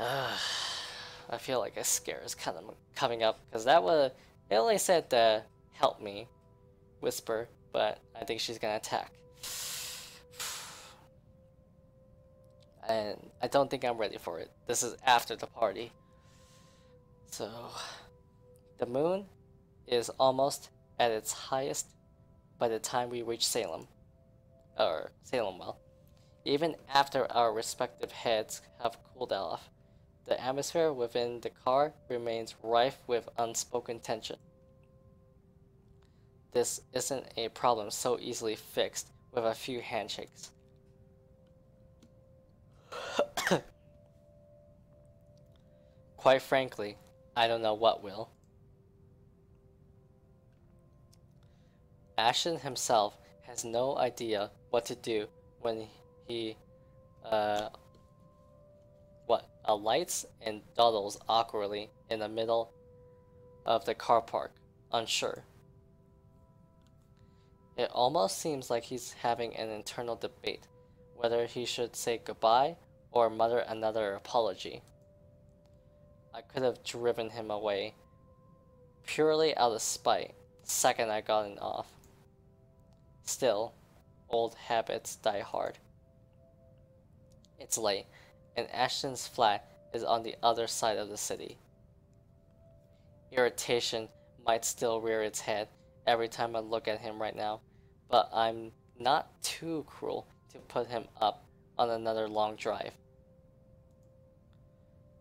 I feel like a scare is kind of coming up because that was it only said help me whisper, but I think she's gonna attack. And I don't think I'm ready for it. This is after the party. So the moon is almost at its highest by the time we reach Salem. Or Salem, well. Even after our respective heads have cooled off, the atmosphere within the car remains rife with unspoken tension. This isn't a problem so easily fixed with a few handshakes. Quite frankly, I don't know what will. Ashton himself has no idea what to do when he, uh, alights and dawdles awkwardly in the middle of the car park, unsure. It almost seems like he's having an internal debate whether he should say goodbye or mutter another apology. I could have driven him away purely out of spite the second I got off. Still, old habits die hard. It's late, and Ashton's flat is on the other side of the city. Irritation might still rear its head every time I look at him right now, but I'm not too cruel to put him up on another long drive.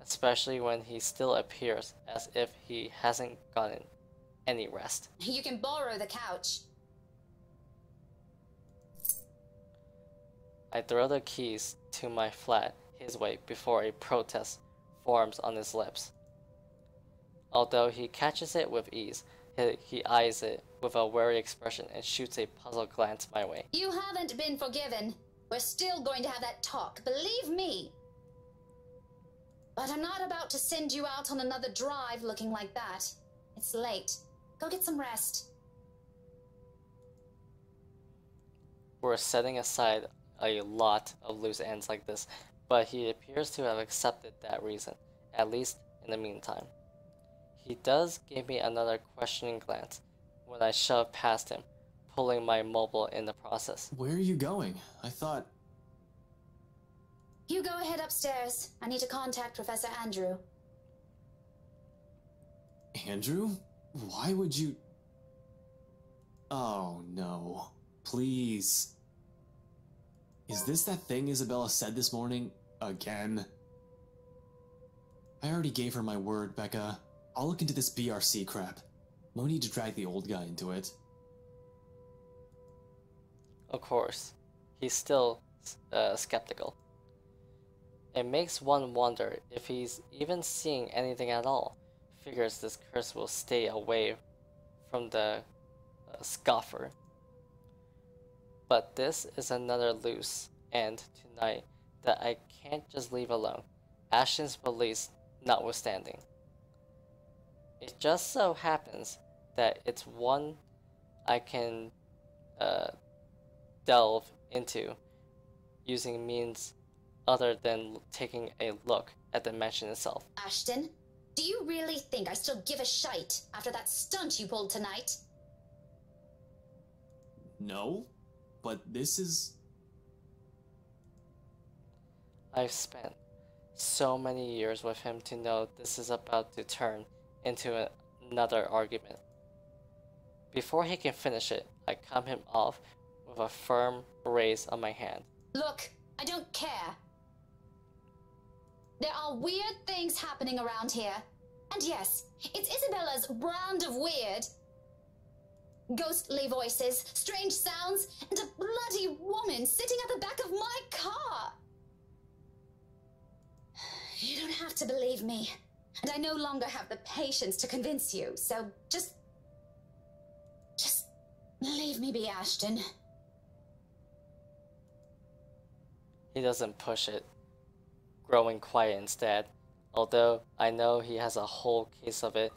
Especially when he still appears as if he hasn't gotten any rest. You can borrow the couch. I throw the keys to my flat his way before a protest forms on his lips. Although he catches it with ease, he eyes it with a wary expression and shoots a puzzled glance my way. You haven't been forgiven. We're still going to have that talk, believe me. But I'm not about to send you out on another drive looking like that. It's late. Go get some rest. We're setting aside a lot of loose ends like this, but he appears to have accepted that reason, at least in the meantime. He does give me another questioning glance when I shove past him, pulling my mobile in the process. Where are you going? I thought... You go ahead upstairs. I need to contact Professor Andrew. Andrew? Why would you... Oh, no. Please. Is this that thing Isabella said this morning? Again? I already gave her my word, Becca. I'll look into this BRC crap. No need to drag the old guy into it. Of course, he's still skeptical. It makes one wonder if he's even seeing anything at all. Figures this curse will stay away from the scoffer. But this is another loose end tonight that I can't just leave alone, Ashton's beliefs notwithstanding. It just so happens that it's one I can delve into using means other than taking a look at the mansion itself. Ashton, do you really think I still give a shite after that stunt you pulled tonight? No, but this is... I've spent so many years with him to know this is about to turn into another argument. Before he can finish it, I cut him off with a firm raise on my hand. Look, I don't care. There are weird things happening around here. And yes, it's Isabella's brand of weird. Ghostly voices, strange sounds, and a bloody woman sitting at the back of my car. You don't have to believe me. And I no longer have the patience to convince you, so just leave me be, Ashton. He doesn't push it, growing quiet instead, although I know he has a whole case of it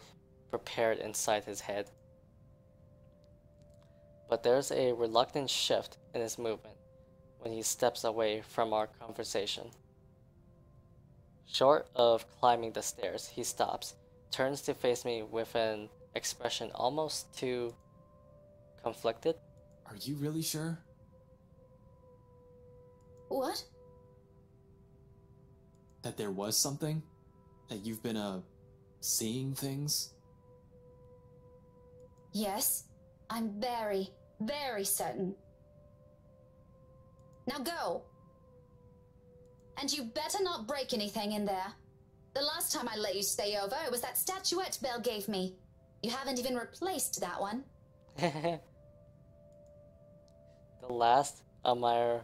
prepared inside his head. But there's a reluctant shift in his movement when he steps away from our conversation. Short of climbing the stairs, he stops, turns to face me with an expression almost too conflicted. Are you really sure? What? That there was something? That you've been, seeing things? Yes, I'm very, very certain. Now go! And you better not break anything in there. The last time I let you stay over, it was that statuette Belle gave me. You haven't even replaced that one. The last Elmire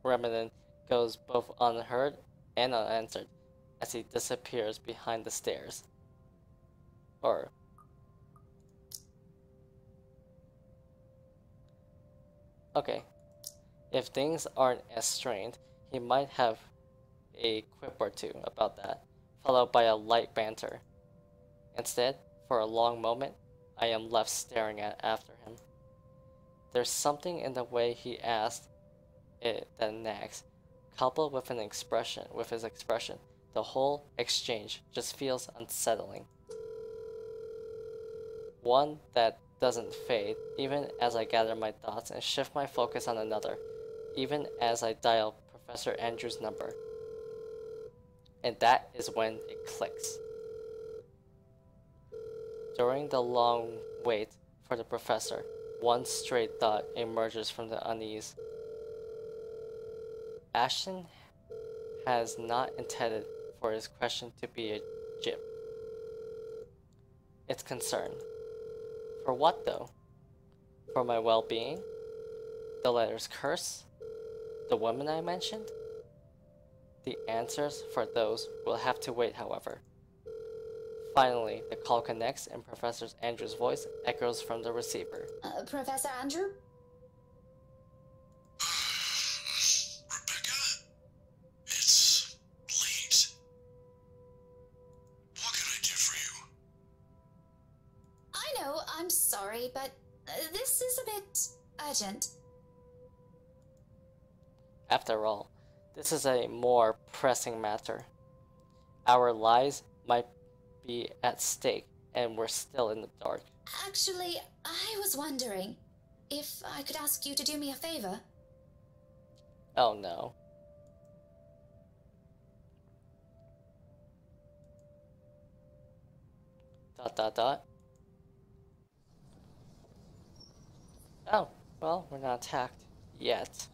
remnant goes both unheard and unanswered as he disappears behind the stairs. Okay. If things aren't as strained, he might have a quip or two about that, followed by a light banter. Instead, for a long moment, I am left staring after him. There's something in the way he asked it that nags, coupled with his expression. The whole exchange just feels unsettling. One that doesn't fade, even as I gather my thoughts and shift my focus on another, even as I dial Professor Andrews' number. And that is when it clicks. During the long wait for the professor, one straight thought emerges from the unease. Ashton has not intended for his question to be a jib. It's concern. For what though? For my well-being? The letter's curse? The woman I mentioned? The answers for those will have to wait, however. Finally, the call connects and Professor Andrews' voice echoes from the receiver. Professor Andrew? Rebecca? It's late. What can I do for you? I know, I'm sorry, but this is a bit urgent. After all, this is a more pressing matter. Our lives might be at stake, and we're still in the dark. Actually, I was wondering if I could ask you to do me a favor. Oh no. Dot dot dot. Oh, well, we're not attacked yet.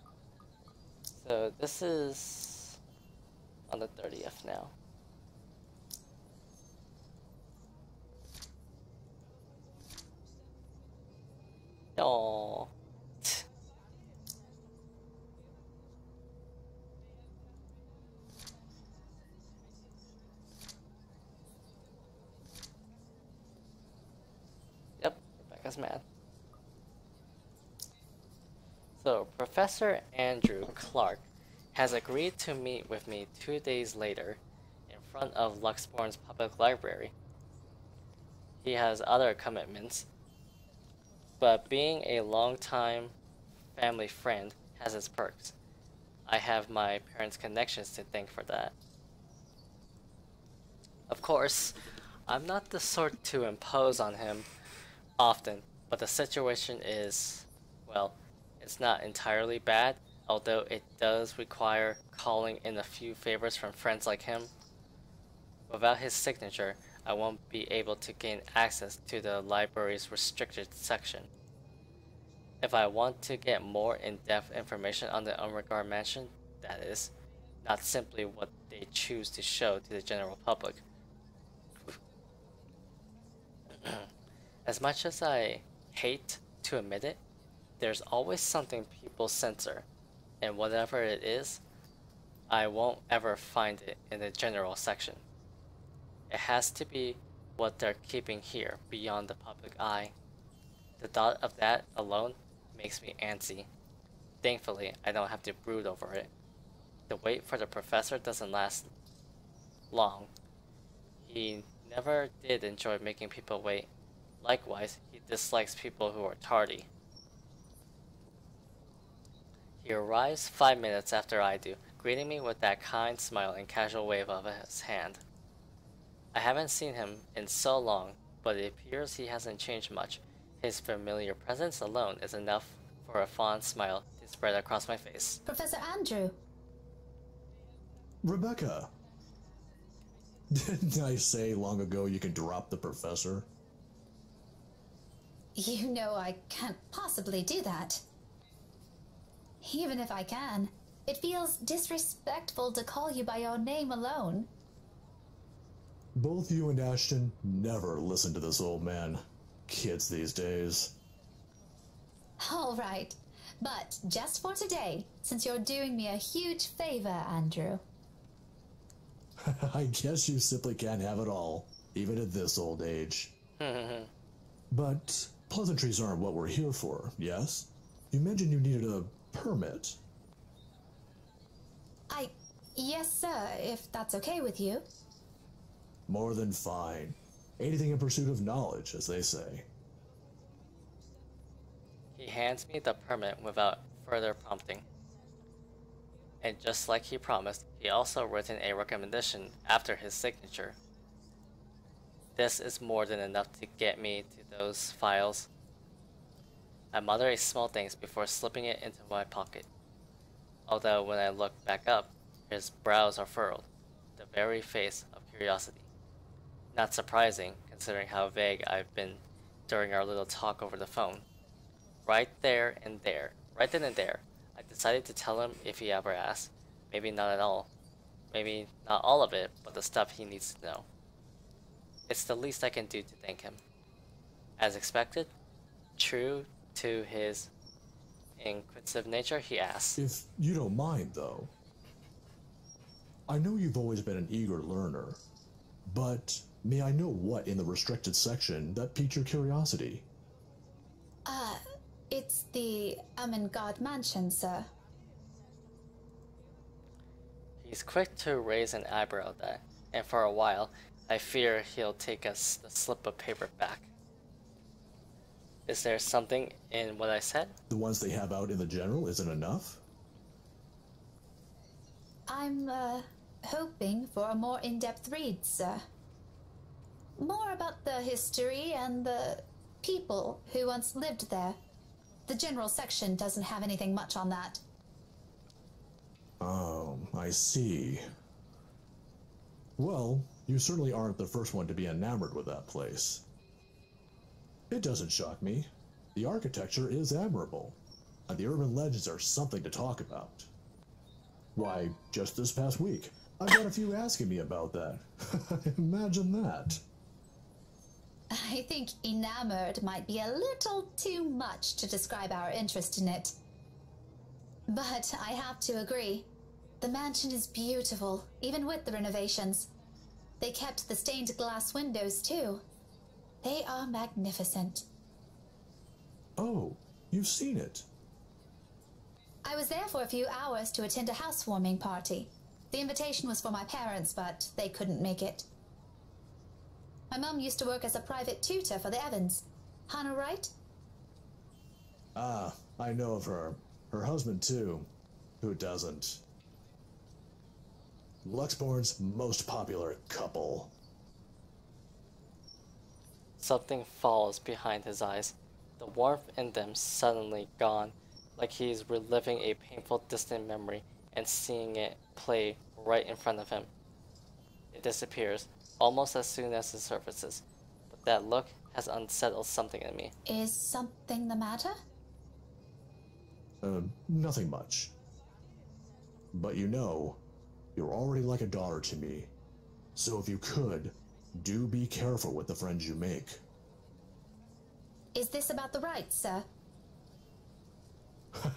So this is on the 30th now. Oh. Yep, Rebecca's mad. So, Professor Andrew Clark has agreed to meet with me 2 days later in front of Luxborn's public library. He has other commitments, but being a longtime family friend has its perks. I have my parents' connections to thank for that. Of course, I'm not the sort to impose on him often, but the situation is, well, it's not entirely bad, although it does require calling in a few favors from friends like him. Without his signature, I won't be able to gain access to the library's restricted section. If I want to get more in-depth information on the Umrigar Mansion, that is, not simply what they choose to show to the general public. As much as I hate to admit it, there's always something people censor, and whatever it is, I won't ever find it in the general section. It has to be what they're keeping here beyond the public eye. The thought of that alone makes me antsy. Thankfully, I don't have to brood over it. The wait for the professor doesn't last long. He never did enjoy making people wait. Likewise, he dislikes people who are tardy. He arrives 5 minutes after I do, greeting me with that kind smile and casual wave of his hand. I haven't seen him in so long, but it appears he hasn't changed much. His familiar presence alone is enough for a fond smile to spread across my face. Professor Andrew. Rebecca! Didn't I say long ago you can drop the professor? You know I can't possibly do that. Even if I can, it feels disrespectful to call you by your name alone. Both you and Ashton never listen to this old man. Kids these days. All right, but just for today, since you're doing me a huge favor, Andrew. I guess you simply can't have it all, even at this old age. But pleasantries aren't what we're here for, yes? You mentioned you needed a permit. Yes, sir, if that's okay with you. More than fine. Anything in pursuit of knowledge, as they say. He hands me the permit without further prompting. And just like he promised, he also written a recommendation after his signature. This is more than enough to get me to those files. I mutter a small thanks before slipping it into my pocket. Although when I look back up, his brows are furrowed, the very face of curiosity. Not surprising, considering how vague I've been during our little talk over the phone. Right then and there, I decided to tell him if he ever asked. Maybe not at all. Maybe not all of it, but the stuff he needs to know. It's the least I can do to thank him. As expected, true to his inquisitive nature, he asks, If you don't mind, though. I know you've always been an eager learner, but may I know what in the restricted section that piqued your curiosity? It's the Ermengarde mansion, sir. He's quick to raise an eyebrow at that, and for a while, I fear he'll take us the slip of paper back. Is there something in what I said? The ones they have out in the general isn't enough? I'm, hoping for a more in-depth read, sir. More about the history and the people who once lived there. The general section doesn't have anything much on that. Oh, I see. Well, you certainly aren't the first one to be enamored with that place. It doesn't shock me. The architecture is admirable, and the urban legends are something to talk about. Why, just this past week, I've got a few asking me about that. Imagine that. I think enamored might be a little too much to describe our interest in it. But I have to agree. The mansion is beautiful, even with the renovations. They kept the stained glass windows, too. They are magnificent. Oh, you've seen it. I was there for a few hours to attend a housewarming party. The invitation was for my parents, but they couldn't make it. My mum used to work as a private tutor for the Evans. Hannah Wright? Ah, I know of her. Her husband, too. Who doesn't? Luxbourne's most popular couple. Something falls behind his eyes, the warmth in them suddenly gone, like he's reliving a painful distant memory and seeing it play right in front of him. It disappears, almost as soon as it surfaces, but that look has unsettled something in me. Is something the matter? Nothing much. But you know, you're already like a daughter to me. So if you could, do be careful with the friends you make. Is this about the rights, sir?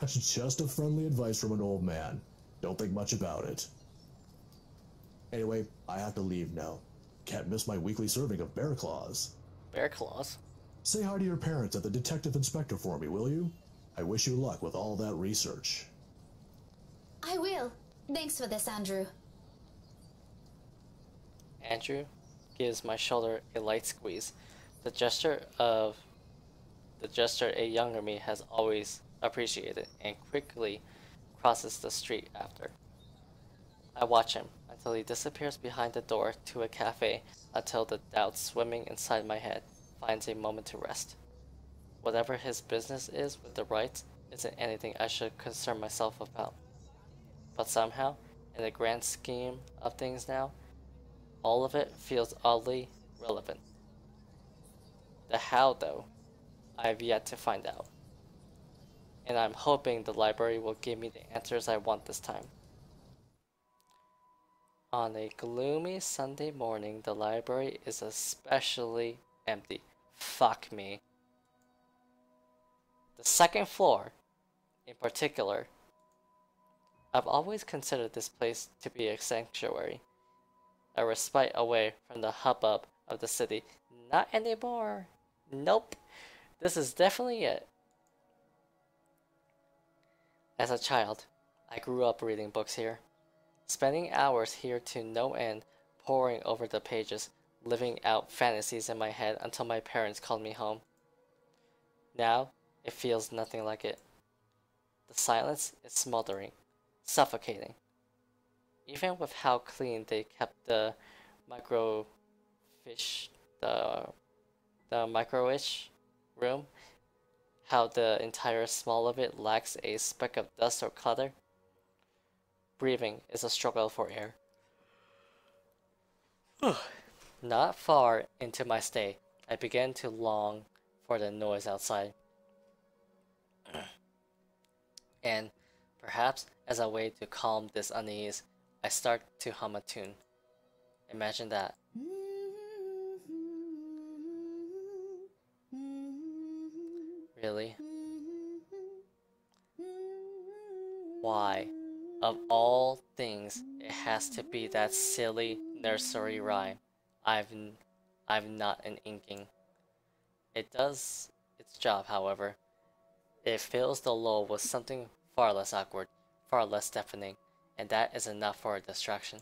Just a friendly advice from an old man. Don't think much about it. Anyway, I have to leave now. Can't miss my weekly serving of bear claws. Bear claws? Say hi to your parents at the detective inspector for me, will you? I wish you luck with all that research. I will. Thanks for this, Andrew. Andrew gives my shoulder a light squeeze. The gesture a younger me has always appreciated, and quickly crosses the street after. I watch him until he disappears behind the door to a cafe, until the doubt swimming inside my head finds a moment to rest. Whatever his business is with the rights isn't anything I should concern myself about. But somehow, in the grand scheme of things now, all of it feels oddly relevant. The how, though, I've yet to find out. And I'm hoping the library will give me the answers I want this time. On a gloomy Sunday morning, the library is especially empty. Fuck me. The second floor, in particular, I've always considered this place to be a sanctuary, a respite away from the hubbub of the city. Not anymore. Nope. This is definitely it. As a child, I grew up reading books here, spending hours here to no end, poring over the pages, living out fantasies in my head until my parents called me home. Now, it feels nothing like it. The silence is smothering, suffocating. Even with how clean they kept the microfiche, the micro-ish room, how the entire small of it lacks a speck of dust or clutter. Breathing is a struggle for air. Not far into my stay, I began to long for the noise outside. And perhaps as a way to calm this unease, I start to hum a tune. Imagine that. Really? Why, of all things, it has to be that silly nursery rhyme? I've not an inking. It does its job, however. It fills the lull with something far less awkward, far less deafening, and that is enough for a distraction.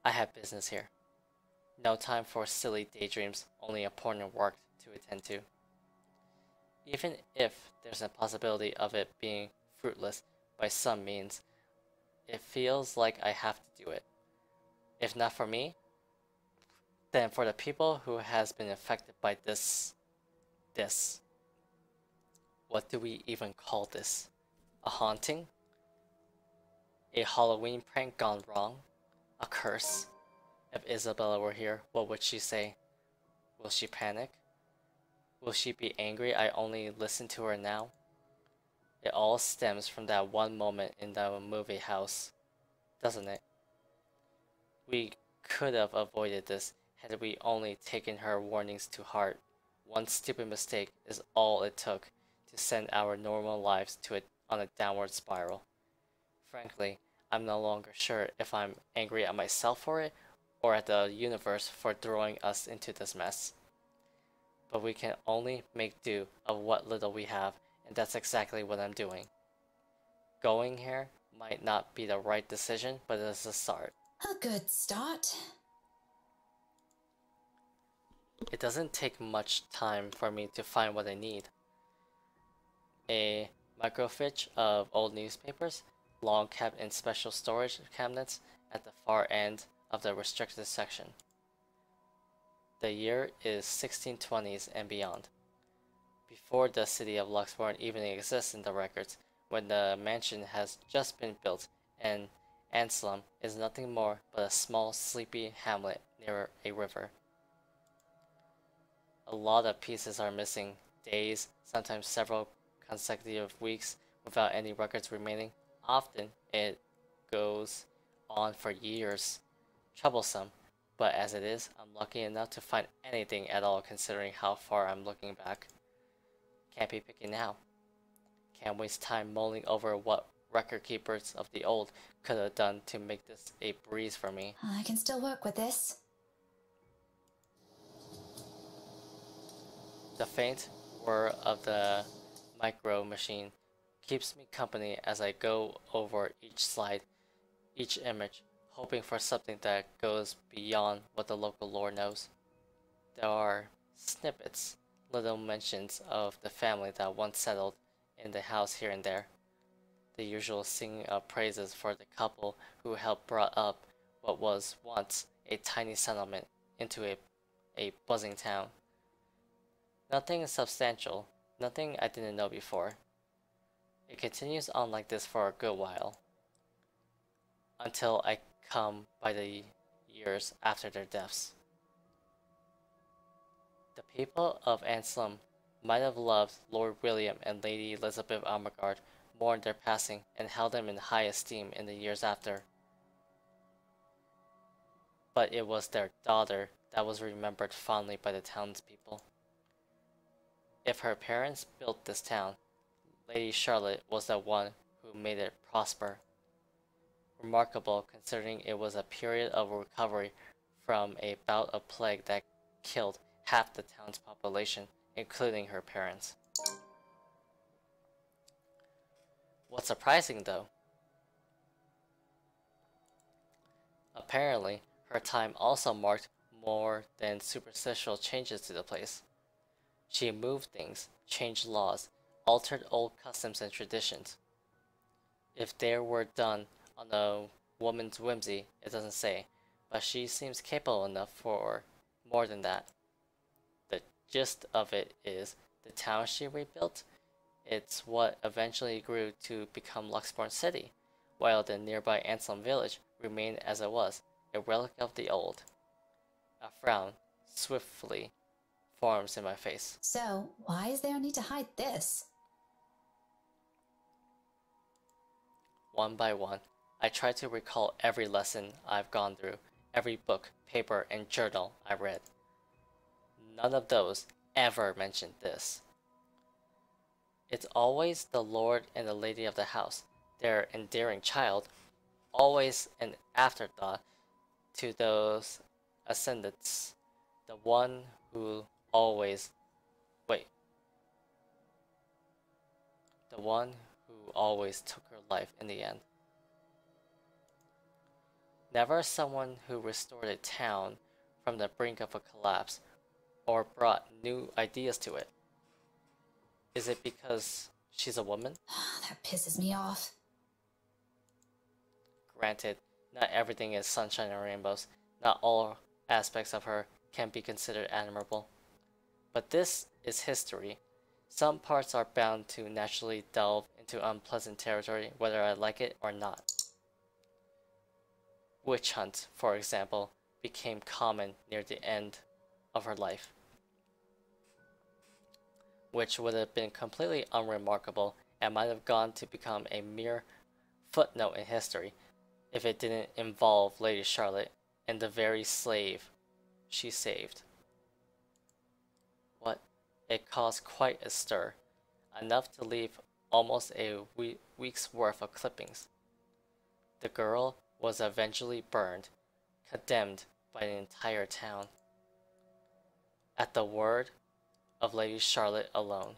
I have business here. No time for silly daydreams, only important work to attend to. Even if there's a possibility of it being fruitless by some means, it feels like I have to do it. If not for me, then for the people who has been affected by this. What do we even call this? A haunting? A Halloween prank gone wrong? A curse? If Isabella were here, what would she say? Will she panic? Will she be angry I only listen to her now? It all stems from that one moment in the movie house, doesn't it? We could have avoided this had we only taken her warnings to heart. One stupid mistake is all it took to send our normal lives on a downward spiral. Frankly, I'm no longer sure if I'm angry at myself for it or at the universe for throwing us into this mess. But we can only make do of what little we have, and that's exactly what I'm doing. Going here might not be the right decision, but it's a start. A good start. It doesn't take much time for me to find what I need. A microfiche of old newspapers, long kept in special storage cabinets at the far end of the restricted section. The year is 1620s and beyond, before the city of Luxborn even exists in the records, when the mansion has just been built and Anselm is nothing more but a small sleepy hamlet near a river. A lot of pieces are missing, days, sometimes several consecutive weeks without any records remaining. Often it goes on for years. Troublesome, but as it is, I'm lucky enough to find anything at all considering how far I'm looking back. Can't be picky now. Can't waste time mulling over what record keepers of the old could have done to make this a breeze for me. I can still work with this. The faint whir of the micro machine keeps me company as I go over each slide, each image, hoping for something that goes beyond what the local lore knows. There are snippets, little mentions of the family that once settled in the house here and there. the usual singing of praises for the couple who helped brought up what was once a tiny settlement into a buzzing town. Nothing substantial, nothing I didn't know before. It continues on like this for a good while, until I come by the years after their deaths. The people of Anselm might have loved Lord William and Lady Elizabeth Armagard more in their passing and held them in high esteem in the years after. But it was their daughter that was remembered fondly by the townspeople. If her parents built this town, Lady Charlotte was the one who made it prosper. Remarkable considering it was a period of recovery from a bout of plague that killed half the town's population, including her parents. What's surprising though? Apparently, her time also marked more than superficial changes to the place. She moved things, changed laws, altered old customs and traditions. If they were done on a woman's whimsy, it doesn't say, but she seems capable enough for more than that. The gist of it is, the town she rebuilt, it's what eventually grew to become Luxbourne City, while the nearby Anselm village remained as it was, a relic of the old. A frown swiftly forms in my face. So, why is there a need to hide this? One by one, I try to recall every lesson I've gone through, every book, paper, and journal I read. None of those ever mentioned this. It's always the lord and the lady of the house, their endearing child, always an afterthought to those ascendants, the one who always took her life in the end. Never someone who restored a town from the brink of a collapse or brought new ideas to it. Is it because she's a woman? That pisses me off. Granted, not everything is sunshine and rainbows. Not all aspects of her can be considered admirable. But this is history. Some parts are bound to naturally delve into unpleasant territory, whether I like it or not. Witch hunt, for example, became common near the end of her life, which would have been completely unremarkable and might have gone to become a mere footnote in history if it didn't involve Lady Charlotte and the very slave she saved. What? It caused quite a stir, enough to leave almost a week's worth of clippings. The girl was eventually burned, condemned by the entire town, at the word of Lady Charlotte alone.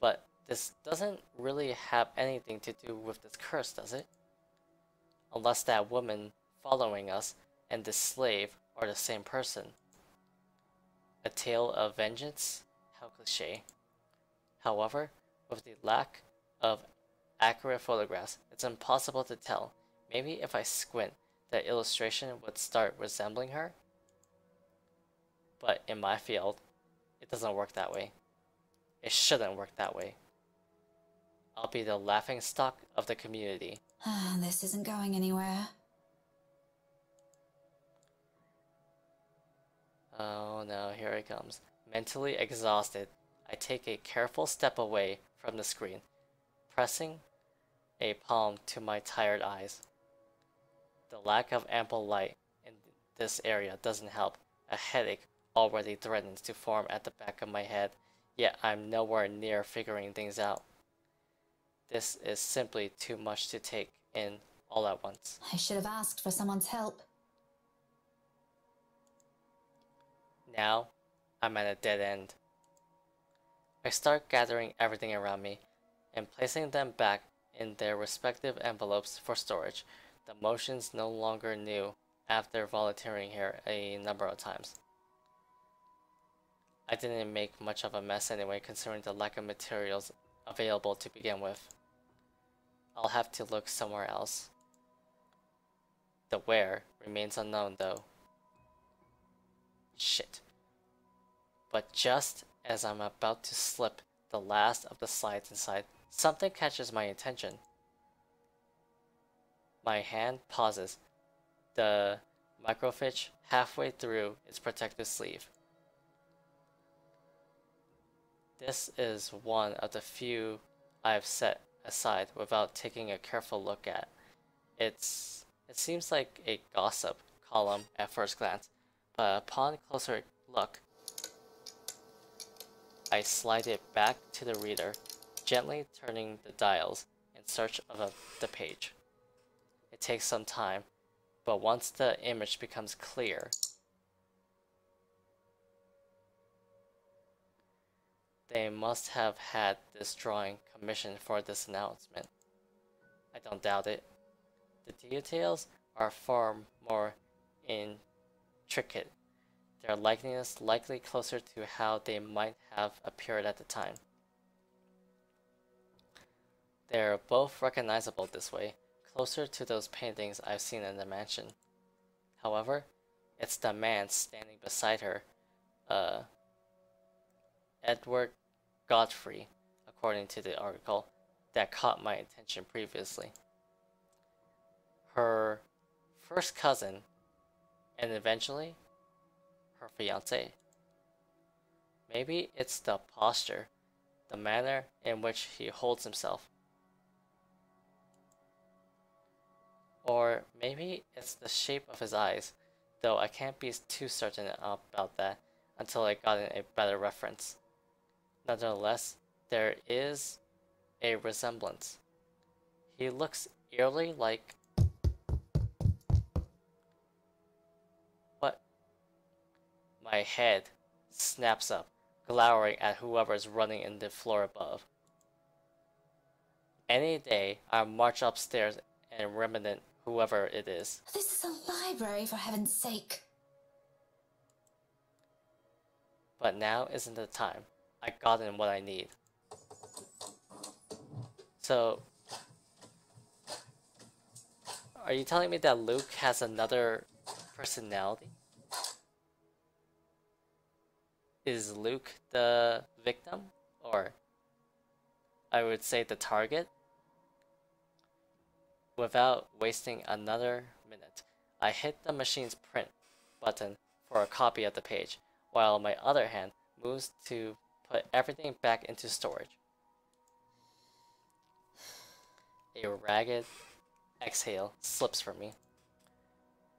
But this doesn't really have anything to do with this curse, does it? Unless that woman following us and this slave are the same person. A tale of vengeance? How cliché. However, with the lack of accurate photographs, it's impossible to tell. Maybe if I squint, the illustration would start resembling her? But in my field, it doesn't work that way. It shouldn't work that way. I'll be the laughingstock of the community. This isn't going anywhere. Oh no, here it comes. Mentally exhausted, I take a careful step away from the screen, pressing a palm to my tired eyes. The lack of ample light in this area doesn't help. A headache already threatens to form at the back of my head, yet I'm nowhere near figuring things out. This is simply too much to take in all at once. I should have asked for someone's help. Now, I'm at a dead end. I start gathering everything around me and placing them back in their respective envelopes for storage. The motion's no longer new after volunteering here a number of times. I didn't make much of a mess anyway, considering the lack of materials available to begin with. I'll have to look somewhere else. The where remains unknown though. Shit. But just as I'm about to slip the last of the slides inside, something catches my attention. My hand pauses, the microfiche halfway through its protective sleeve. This is one of the few I've set aside without taking a careful look at. It seems like a gossip column at first glance, but upon closer look, I slide it back to the reader, gently turning the dials in search of the page. It takes some time, but once the image becomes clear, they must have had this drawing commissioned for this announcement. I don't doubt it. The details are far more intricate, their likeness likely closer to how they might have appeared at the time. They're both recognizable this way, closer to those paintings I've seen in the mansion. However, it's the man standing beside her, Edward Godfrey, according to the article, that caught my attention previously. Her first cousin, and eventually, her fiancé. Maybe it's the posture, the manner in which he holds himself. Or maybe it's the shape of his eyes, though I can't be too certain about that until I got a better reference. Nonetheless, there is a resemblance. He looks eerily like... What? My head snaps up, glowering at whoever's running in the floor above. Any day, I'll march upstairs and remnant whoever it is. This is a library, for heaven's sake. But now isn't the time. I gotten what I need. So, are you telling me that Luke has another personality? Is Luke the victim? Or, I would say the target? Without wasting another minute, I hit the machine's print button for a copy of the page, while my other hand moves to put everything back into storage. A ragged exhale slips from me.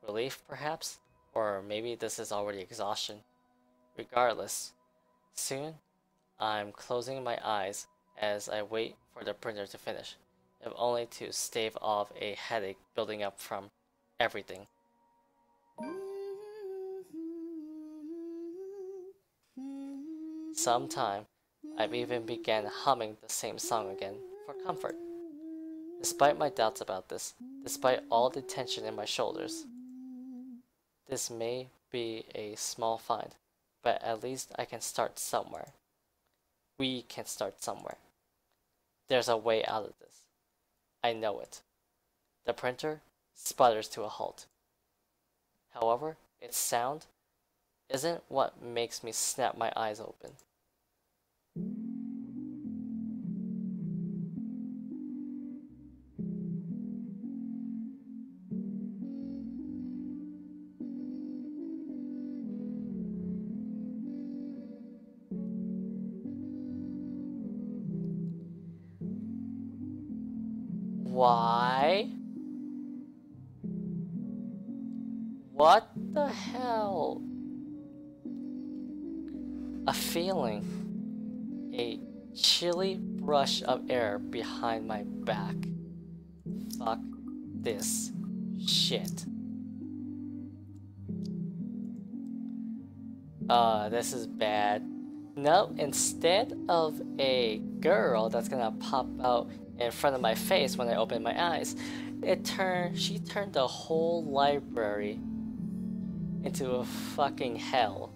Relief, perhaps? Or maybe this is already exhaustion. Regardless, soon I'm closing my eyes as I wait for the printer to finish, if only to stave off a headache building up from everything. Sometime, I've even began humming the same song again for comfort. Despite my doubts about this, despite all the tension in my shoulders, this may be a small find, but at least I can start somewhere. We can start somewhere. There's a way out of this. I know it. The printer sputters to a halt. However, its sound isn't what makes me snap my eyes open. Why? What the hell? A feeling, a chilly brush of air behind my back. Fuck this shit. This is bad. No, instead of a girl that's gonna pop out in front of my face when I open my eyes, she turned the whole library into a fucking hell.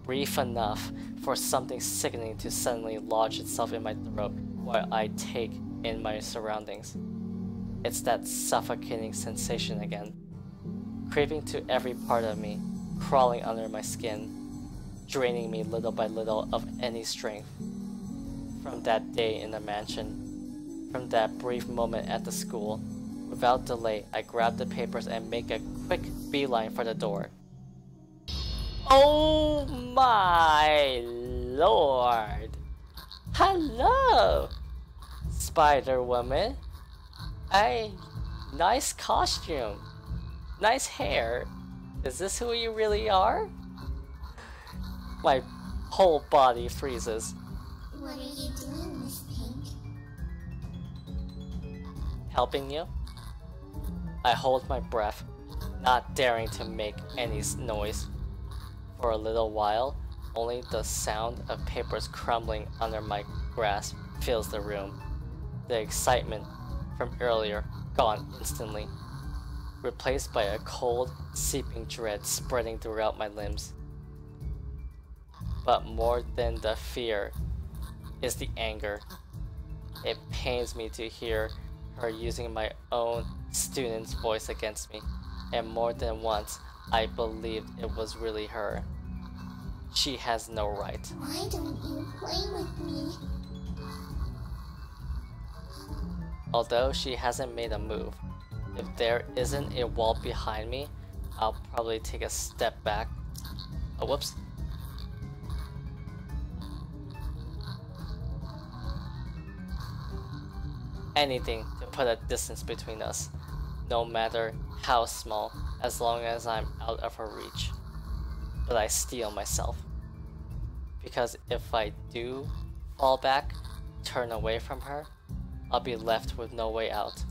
Brief enough for something sickening to suddenly lodge itself in my throat while I take in my surroundings. It's that suffocating sensation again, creeping to every part of me, crawling under my skin, draining me little by little of any strength. From that day in the mansion, from that brief moment at the school, without delay, I grab the papers and make a quick beeline for the door. Oh my lord! Hello, Spider-Woman. Hey, nice costume. Nice hair. Is this who you really are? My whole body freezes. What are you doing, Miss Pink? Helping you? I hold my breath, not daring to make any noise. For a little while, only the sound of papers crumbling under my grasp fills the room. The excitement from earlier gone instantly, replaced by a cold, seeping dread spreading throughout my limbs. But more than the fear is the anger. It pains me to hear her using my own student's voice against me, and more than once I believed it was really her. She has no right. Why don't you play with me? Although she hasn't made a move, if there isn't a wall behind me, I'll probably take a step back. Oh, whoops. Anything to put a distance between us, no matter how small, as long as I'm out of her reach. But I steel myself, because if I do fall back, turn away from her, I'll be left with no way out.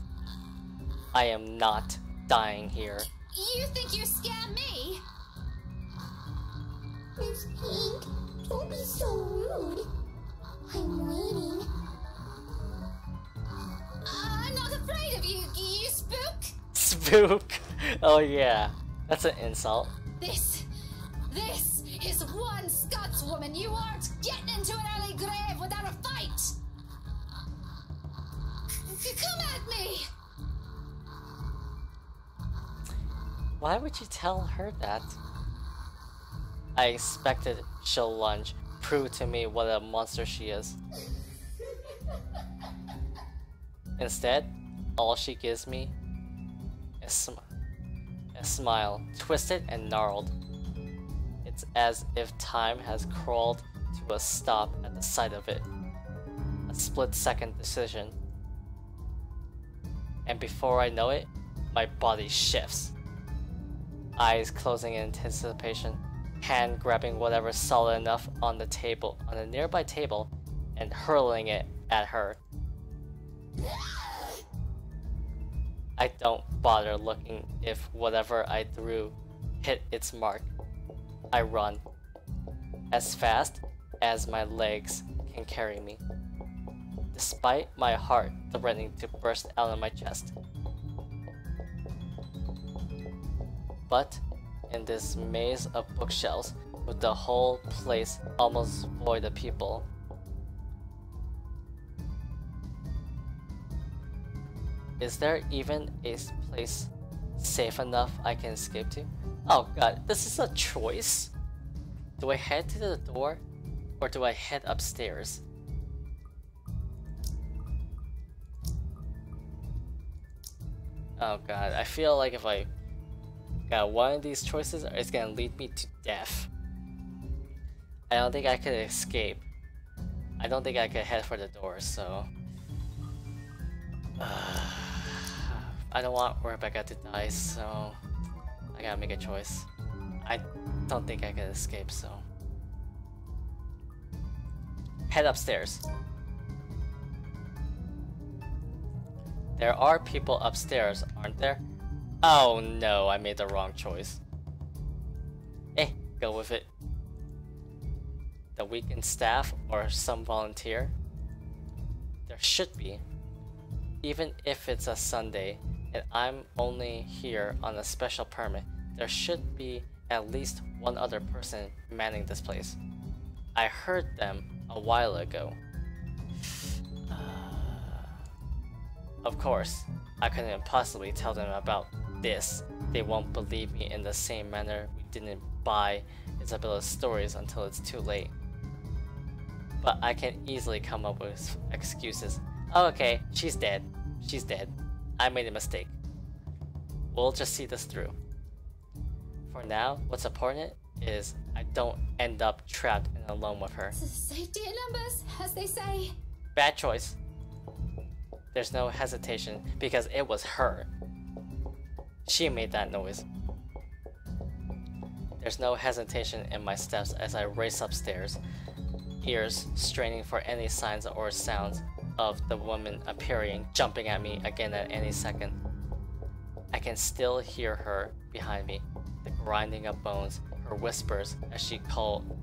I am not dying here. You think you scare me? Miss Pink, don't be so rude. I'm waiting. I'm not afraid of you, you spook. Spook? Oh yeah, that's an insult. This is one Scotswoman. You aren't getting into an early grave without a fight. Come at me. Why would you tell her that? I expected she'll lunge, prove to me what a monster she is. Instead, all she gives me is a smile, twisted and gnarled. It's as if time has crawled to a stop at the sight of it. A split-second decision. And before I know it, my body shifts. Eyes closing in anticipation, hand grabbing whatever's solid enough on the table, on a nearby table, and hurling it at her. I don't bother looking if whatever I threw hit its mark. I run, as fast as my legs can carry me, despite my heart threatening to burst out of my chest. But in this maze of bookshelves, with the whole place almost void of people, is there even a place safe enough I can escape to? Oh god, this is a choice? Do I head to the door, or do I head upstairs? Oh god, I feel like if I got one of these choices, it's gonna lead me to death. I don't think I could escape. I don't think I could head for the door, so... I don't want Rebecca to die, so... I gotta make a choice. I don't think I can escape, so... Head upstairs. There are people upstairs, aren't there? Oh no, I made the wrong choice. Eh, go with it. The weekend staff or some volunteer? There should be. Even if it's a Sunday and I'm only here on a special permit, there should be at least one other person manning this place. I heard them a while ago. Of course, I couldn't possibly tell them about this. They won't believe me in the same manner we didn't buy Isabella's stories until it's too late. But I can easily come up with excuses. Oh, okay, she's dead. She's dead. I made a mistake. We'll just see this through. For now, what's important is I don't end up trapped and alone with her. Safety in numbers, as they say. Bad choice. There's no hesitation because it was her. She made that noise. There's no hesitation in my steps as I race upstairs, ears straining for any signs or sounds of the woman appearing, jumping at me again at any second. I can still hear her behind me, the grinding of bones, her whispers as she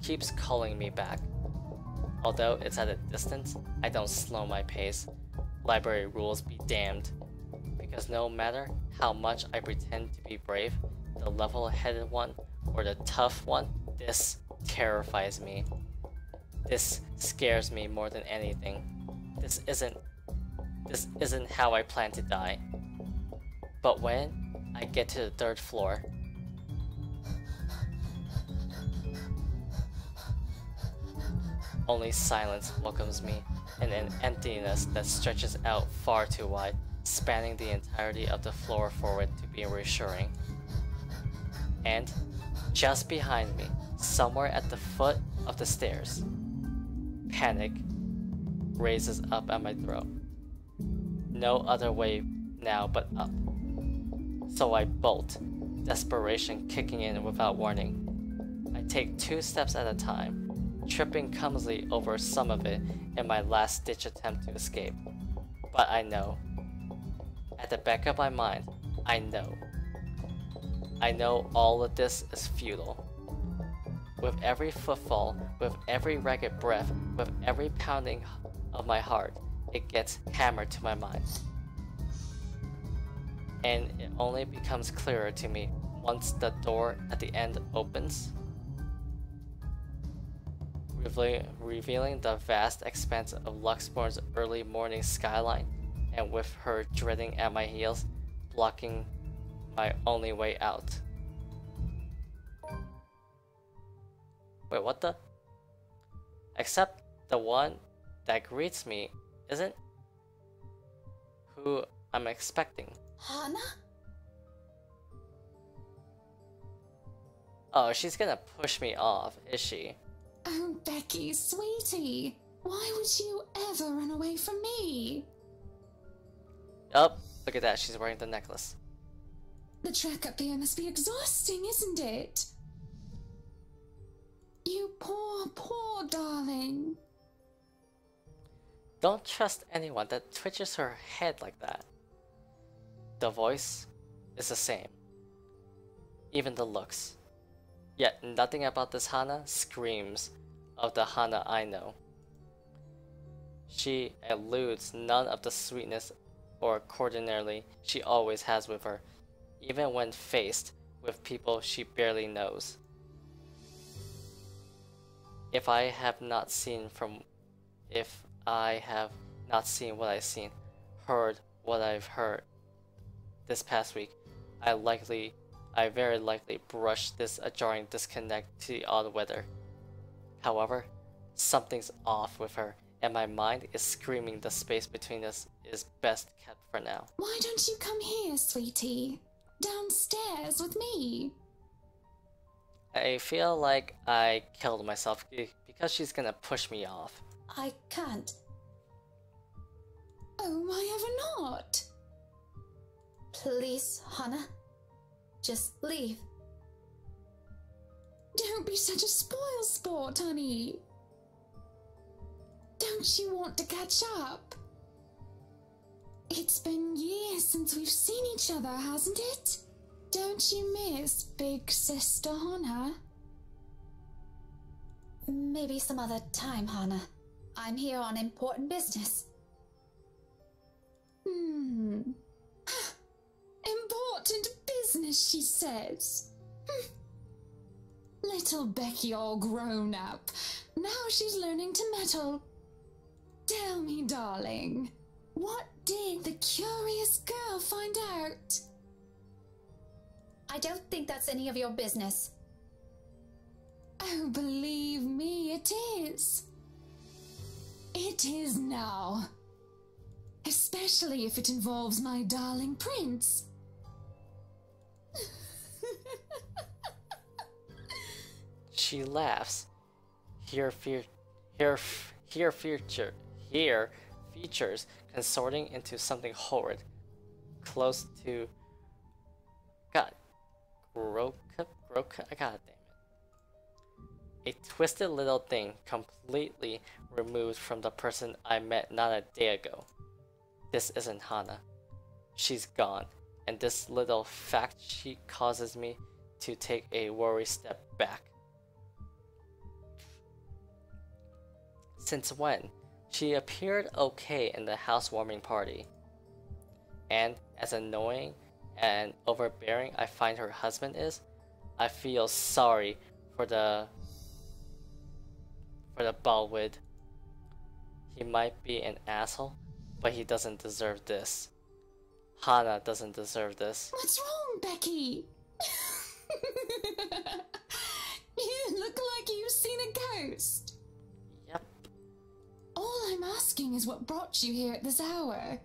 keeps calling me back. Although it's at a distance, I don't slow my pace. Library rules be damned. Because no matter how much I pretend to be brave, the level-headed one or the tough one, this terrifies me. This scares me more than anything. This isn't how I plan to die. But when I get to the 3rd floor, only silence welcomes me, and an emptiness that stretches out far too wide, spanning the entirety of the floor for it to be reassuring. And just behind me, somewhere at the foot of the stairs, panic raises up at my throat. No other way now but up. So I bolt, desperation kicking in without warning. I take 2 steps at a time, tripping clumsily over some of it in my last-ditch attempt to escape. But I know. At the back of my mind, I know. I know all of this is futile. With every footfall, with every ragged breath, with every pounding of my heart, it gets hammered to my mind. And it only becomes clearer to me once the door at the end opens, revealing the vast expanse of Luxborn's early morning skyline, and with her dreading at my heels, blocking my only way out. Wait, what the? Except the one that greets me isn't who I'm expecting. Hana? Oh, she's gonna push me off, is she? Oh, Becky, sweetie. Why would you ever run away from me? Oh, look at that, she's wearing the necklace. The trek up here must be exhausting, isn't it? You poor, poor darling. Don't trust anyone that twitches her head like that. The voice is the same. Even the looks. Yet nothing about this Hana screams of the Hana I know. She eludes none of the sweetness or cordiality she always has with her, even when faced with people she barely knows. If I have not seen what I've seen, heard what I've heard this past week, I very likely brushed this a jarring disconnect to the odd weather. However, something's off with her, and my mind is screaming the space between us is best kept for now. Why don't you come here, sweetie? Downstairs with me. I feel like I killed myself because she's gonna push me off. I can't. Oh, why ever not? Please, Hana. Just leave. Don't be such a spoilsport, honey. Don't you want to catch up? It's been years since we've seen each other, hasn't it? Don't you miss Big Sister Hana? Maybe some other time, Hana. I'm here on important business. Important business, she says. Little Becky all grown up. Now she's learning to meddle. Tell me, darling, what did the curious girl find out? I don't think that's any of your business. Oh, believe me, it is. It is now. Especially if it involves my darling prince. She laughs. Here features consorting into something horrid, close to God damn it. A twisted little thing completely removed from the person I met not a day ago. This isn't Hana. She's gone, and this little fact sheet causes me to take a worried step back. Since when? She appeared okay in the housewarming party. And as annoying and overbearing I find her husband is, I feel sorry for the Balwid. He might be an asshole, but he doesn't deserve this. Hana doesn't deserve this. What's wrong, Becky? You look like you've seen a ghost. Yep. All I'm asking is what brought you here at this hour.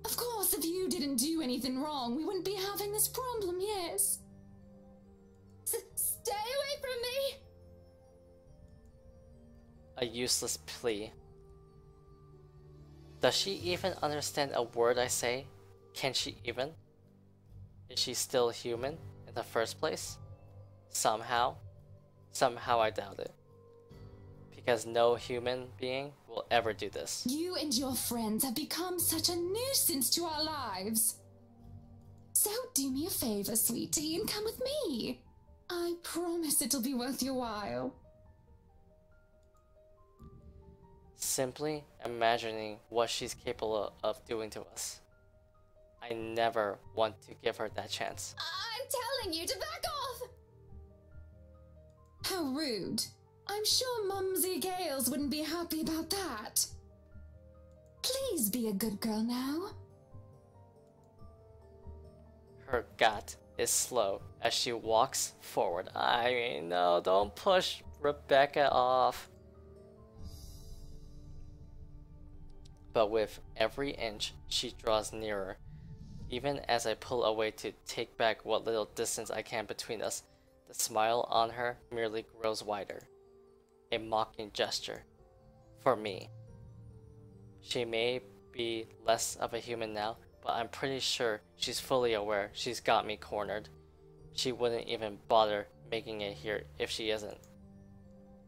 Of course, if you didn't do anything wrong, we wouldn't be having this problem, yes. Stay away from me! A useless plea. Does she even understand a word I say? Can she even? Is she still human in the first place? Somehow? Somehow I doubt it. Because no human being will ever do this. You and your friends have become such a nuisance to our lives. So do me a favor, sweetie, and come with me. I promise it'll be worth your while. Simply imagining what she's capable of doing to us. I never want to give her that chance. I'm telling you to back off! How rude. I'm sure Mumsy Gales wouldn't be happy about that. Please be a good girl now. Her gait is slow as she walks forward. I mean, no, don't push Rebecca off. But with every inch, she draws nearer. Even as I pull away to take back what little distance I can between us, the smile on her merely grows wider. A mocking gesture. For me. She may be less of a human now, but I'm pretty sure she's fully aware she's got me cornered. She wouldn't even bother making it here if she isn't.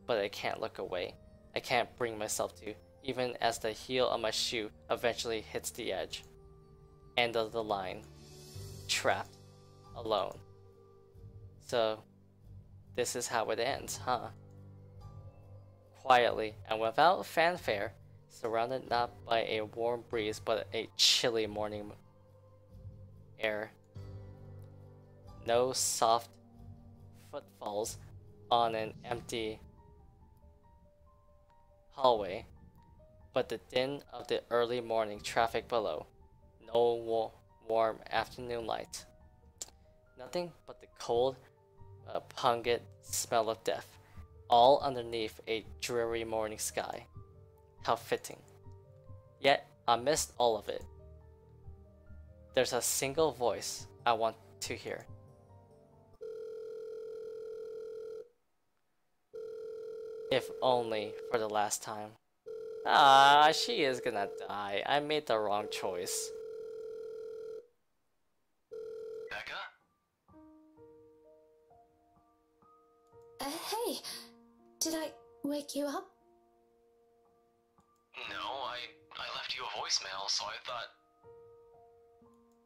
But I can't look away. I can't bring myself to, even as the heel of my shoe eventually hits the edge. End of the line. Trapped. Alone. So, this is how it ends, huh? Quietly and without fanfare, surrounded not by a warm breeze but a chilly morning air. No soft footfalls on an empty hallway, but the din of the early morning traffic below. No warm afternoon light. Nothing but the cold, pungent smell of death, all underneath a dreary morning sky. How fitting. Yet, amidst all of it, there's a single voice I want to hear. If only for the last time. Ah, she is gonna die. I made the wrong choice. Becca? Hey, did I wake you up? No, I left you a voicemail, so I thought...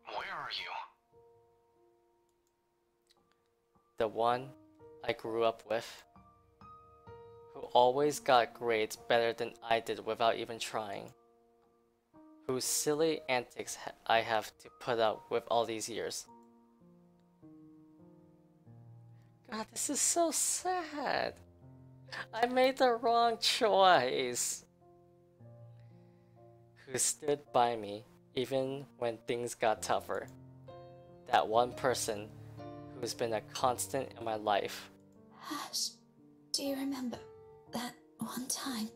Where are you? The one I grew up with, who always got grades better than I did without even trying, whose silly antics I have to put up with all these years. God, this is so sad. I made the wrong choice. who stood by me even when things got tougher. That one person who's been a constant in my life. Ash, do you remember that one time?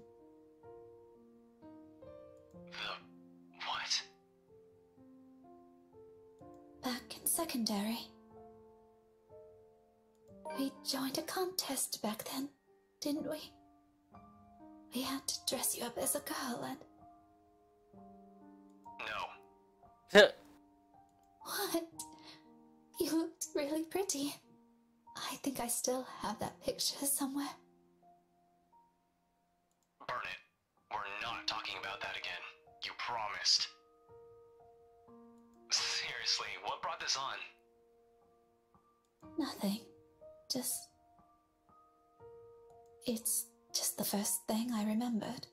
What? Back in secondary. We joined a contest back then, didn't we? We had to dress you up as a girl and... No. What? You looked really pretty. I think I still have that picture somewhere. Burn it. We're not talking about that again. You promised. Seriously, what brought this on? Nothing. It's just the first thing I remembered.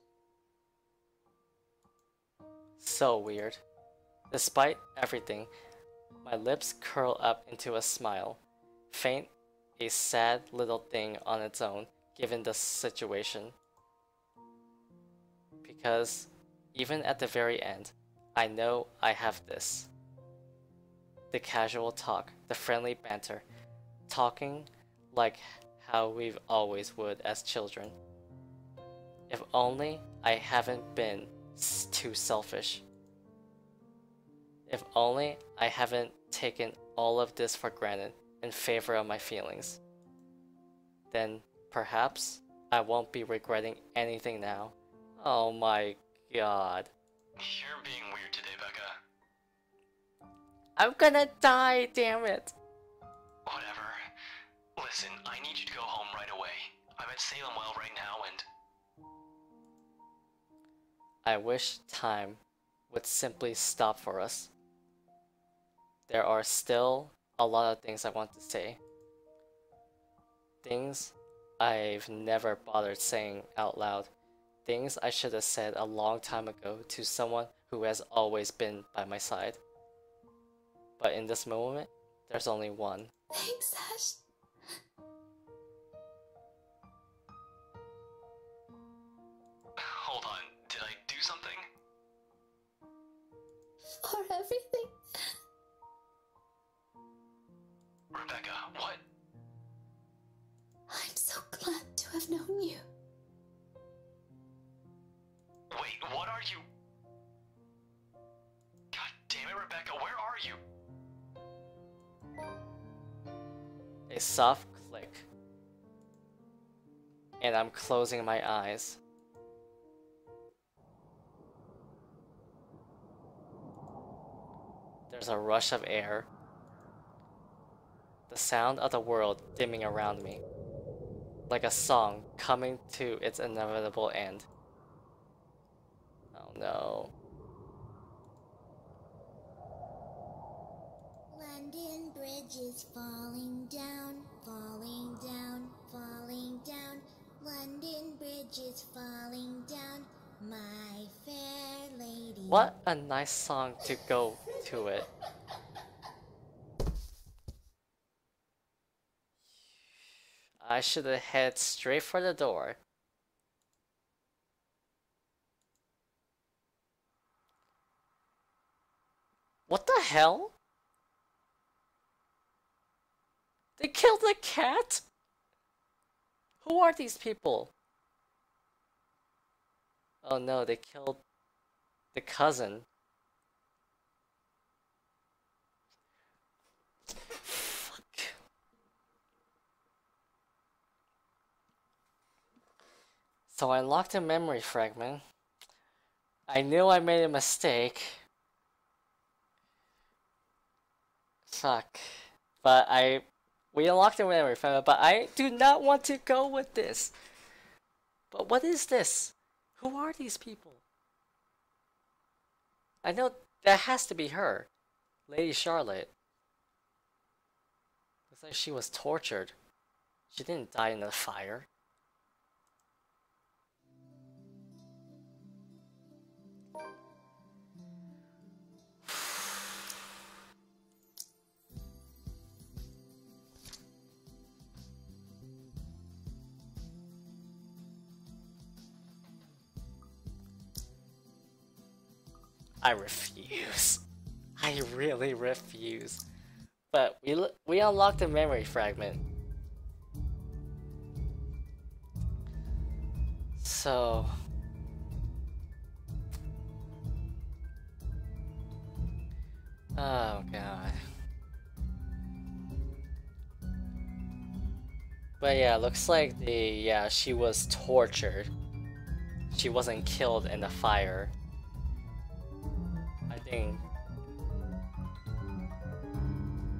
So weird. Despite everything, my lips curl up into a smile. Faint, a sad little thing on its own, given the situation. Because, even at the very end, I know I have this. The casual talk, the friendly banter, talking like how we've always would as children. If only I haven't been too selfish. If only I haven't taken all of this for granted in favor of my feelings. Then perhaps I won't be regretting anything now. Oh my god. You're being weird today, Becca. I'm gonna die, damn it. Whatever. Listen, I need you to go home right away. I'm at Salem Well right now and... I wish time would simply stop for us. There are still a lot of things I want to say. Things I've never bothered saying out loud. Things I should have said a long time ago to someone who has always been by my side. But in this moment, there's only one. Thanks, Ash. Hold on, did I do something? For everything. Rebecca, what? I'm so glad to have known you. Wait, what are you? God damn it, Rebecca, where are you? A soft click. And I'm closing my eyes. There's a rush of air. The sound of the world dimming around me. Like a song coming to its inevitable end. Oh no. London Bridge is falling down, falling down, falling down. London Bridge is falling down, my fair lady. What a nice song to go to it. I should have headed straight for the door. What the hell? They killed the cat? Who are these people? Oh no, they killed the cousin. Fuck. So I unlocked a memory fragment. I knew I made a mistake. Fuck. But we unlocked a memory fragment, but I do not want to go with this. But what is this? Who are these people? I know that has to be her. Lady Charlotte. Looks like she was tortured. She didn't die in the fire. I refuse. I really refuse. But we unlocked a memory fragment. So... oh god. But yeah, looks like she was tortured. She wasn't killed in the fire.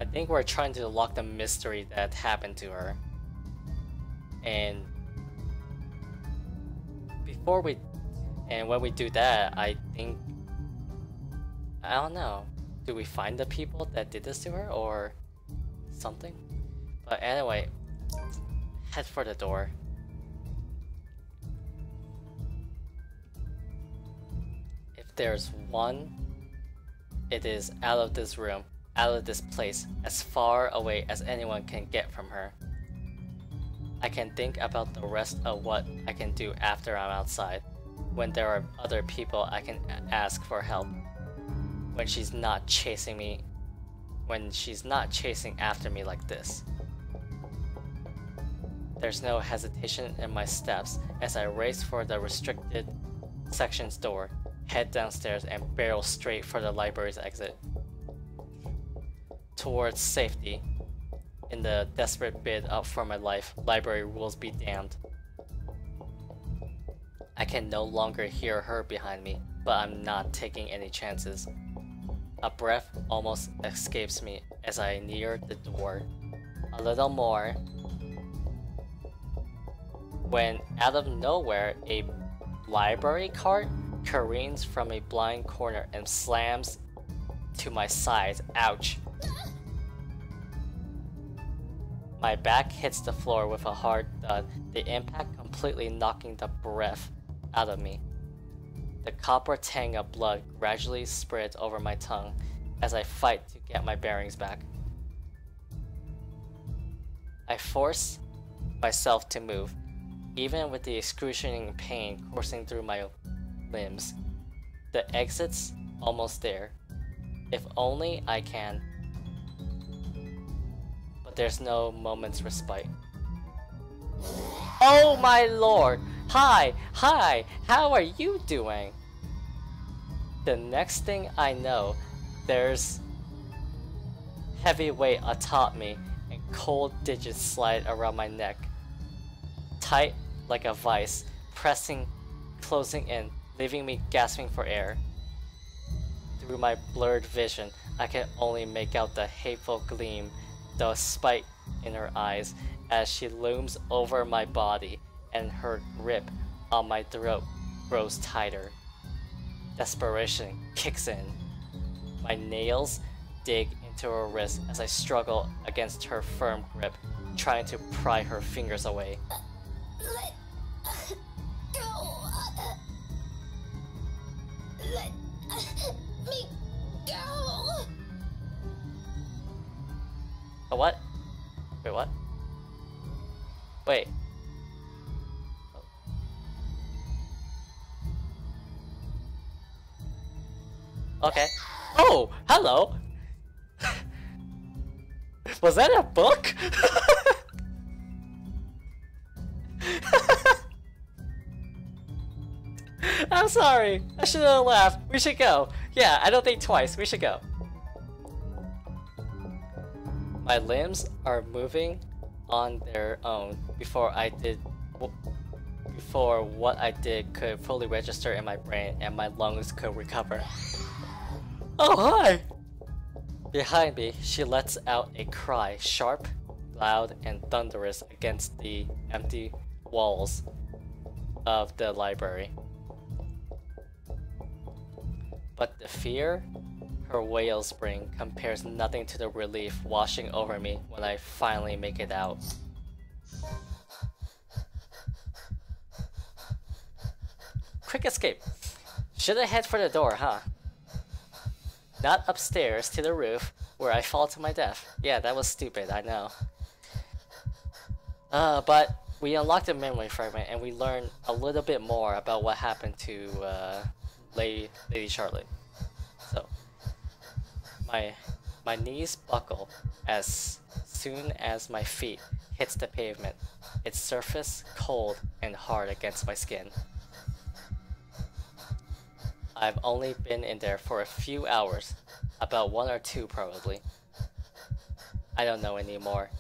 I think we're trying to unlock the mystery that happened to her. And when we do that, I don't know. Do we find the people that did this to her or something? But anyway, head for the door. If there's one, it is out of this room, out of this place, as far away as anyone can get from her. I can think about the rest of what I can do after I'm outside, when there are other people I can ask for help. When she's not chasing after me like this. There's no hesitation in my steps as I race for the restricted section's door, head downstairs and barrel straight for the library's exit. Towards safety. In the desperate bid up for my life, library rules be damned. I can no longer hear her behind me, but I'm not taking any chances. A breath almost escapes me as I near the door. A little more. When out of nowhere, a library cart careens from a blind corner and slams to my side. Ouch. My back hits the floor with a hard thud, the impact completely knocking the breath out of me. The copper tang of blood gradually spreads over my tongue as I fight to get my bearings back. I force myself to move, even with the excruciating pain coursing through my limbs. The exit's almost there. If only I can. But there's no moment's respite. Oh my lord! Hi! Hi! How are you doing? The next thing I know, there's heavy weight atop me and cold digits slide around my neck. Tight like a vice, closing in, leaving me gasping for air. Through my blurred vision, I can only make out the hateful gleam, the spite in her eyes as she looms over my body and her grip on my throat grows tighter. Desperation kicks in. My nails dig into her wrist as I struggle against her firm grip, trying to pry her fingers away. Let go. Let me go. A what? Wait, what? Wait. Okay. Oh, hello! Was that a book? I'm sorry. I shouldn't have laughed. We should go. Yeah, I don't think twice. We should go. My limbs are moving on their own before what I did could fully register in my brain and my lungs could recover. Oh, hi! Behind me, she lets out a cry, sharp, loud, and thunderous against the empty walls of the library. But the fear her wails bring compares nothing to the relief washing over me when I finally make it out. Quick escape! Shoulda head for the door, huh? Not upstairs to the roof, where I fall to my death. Yeah, that was stupid, I know. But we unlocked a memory fragment and we learned a little bit more about what happened to Lady Charlotte. So my knees buckle as soon as my feet hits the pavement, its surface cold and hard against my skin. I've only been in there for a few hours, about 1 or 2 probably. I don't know anymore.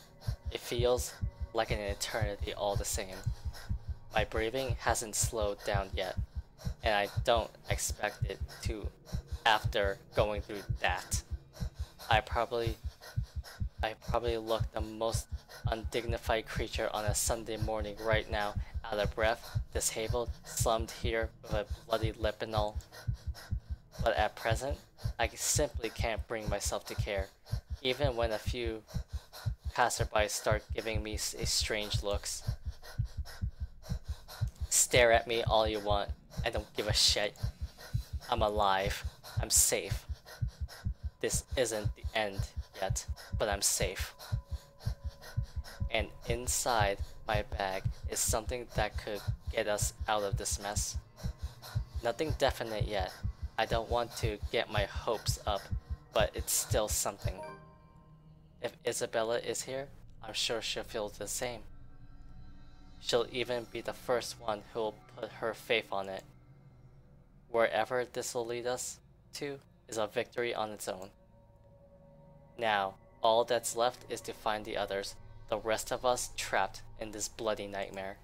It feels like an eternity all the same. My breathing hasn't slowed down yet, and I don't expect it to after going through that. I probably look the most undignified creature on a Sunday morning right now, out of breath, disabled, slumped here with a bloody lip and all. But at present, I simply can't bring myself to care, even when a few passersby start giving me strange looks. Stare at me all you want, I don't give a shit. I'm alive, I'm safe. This isn't the end yet, but I'm safe. And inside my bag is something that could get us out of this mess. Nothing definite yet. I don't want to get my hopes up, but it's still something. If Isabella is here, I'm sure she'll feel the same. She'll even be the first one who'll put her faith on it. Wherever this will lead us to is a victory on its own. Now, all that's left is to find the others, the rest of us trapped in this bloody nightmare.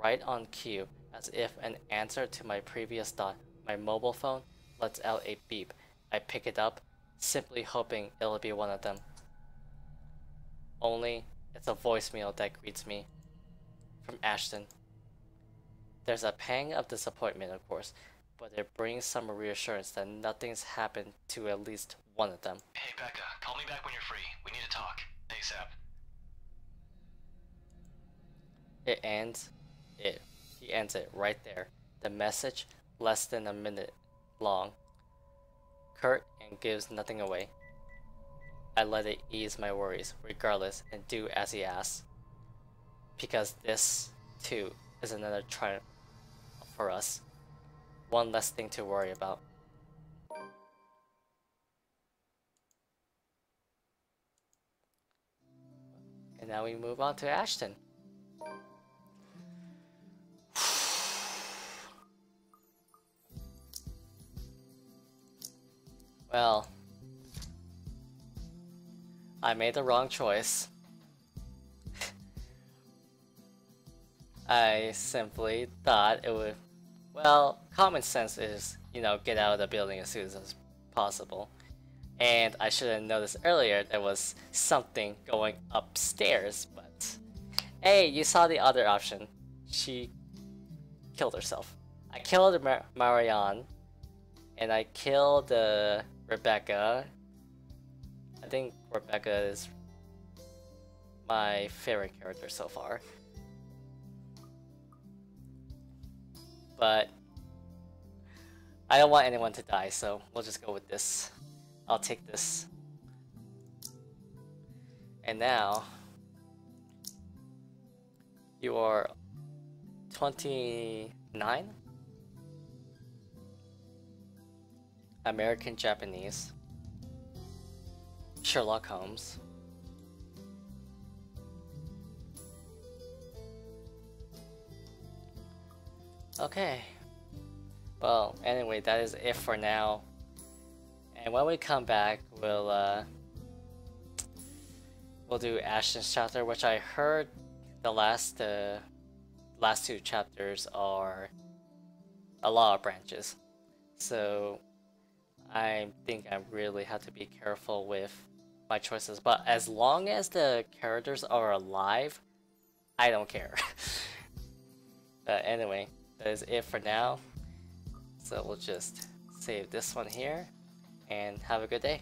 Right on cue, as if an answer to my previous thought, my mobile phone lets out a beep. I pick it up, simply hoping it'll be one of them. Only, it's a voicemail that greets me. From Ashton. There's a pang of disappointment, of course, but it brings some reassurance that nothing's happened to at least one of them. Hey Becca, call me back when you're free. We need to talk. ASAP. He ends it right there. The message, less than a minute long. Curt and gives nothing away. I let it ease my worries, regardless, and do as he asks. Because this, too, is another triumph for us. One less thing to worry about. And now we move on to Ashton. Well, I made the wrong choice. I simply thought it would... Well, common sense is, you know, get out of the building as soon as possible. And I should have noticed earlier there was something going upstairs, but... Hey, you saw the other option. She killed herself. I killed Marianne, and I killed Rebecca. I think Rebecca is my favorite character so far. But I don't want anyone to die, so we'll just go with this. I'll take this. And now you are 29? American Japanese. Sherlock Holmes. Okay. Well, anyway, that is it for now. And when we come back, we'll do Ashton's chapter, which I heard the last 2 chapters are a lot of branches. So I think I really have to be careful with my choices. But as long as the characters are alive, I don't care. But anyway, that is it for now. So we'll just save this one here and have a good day.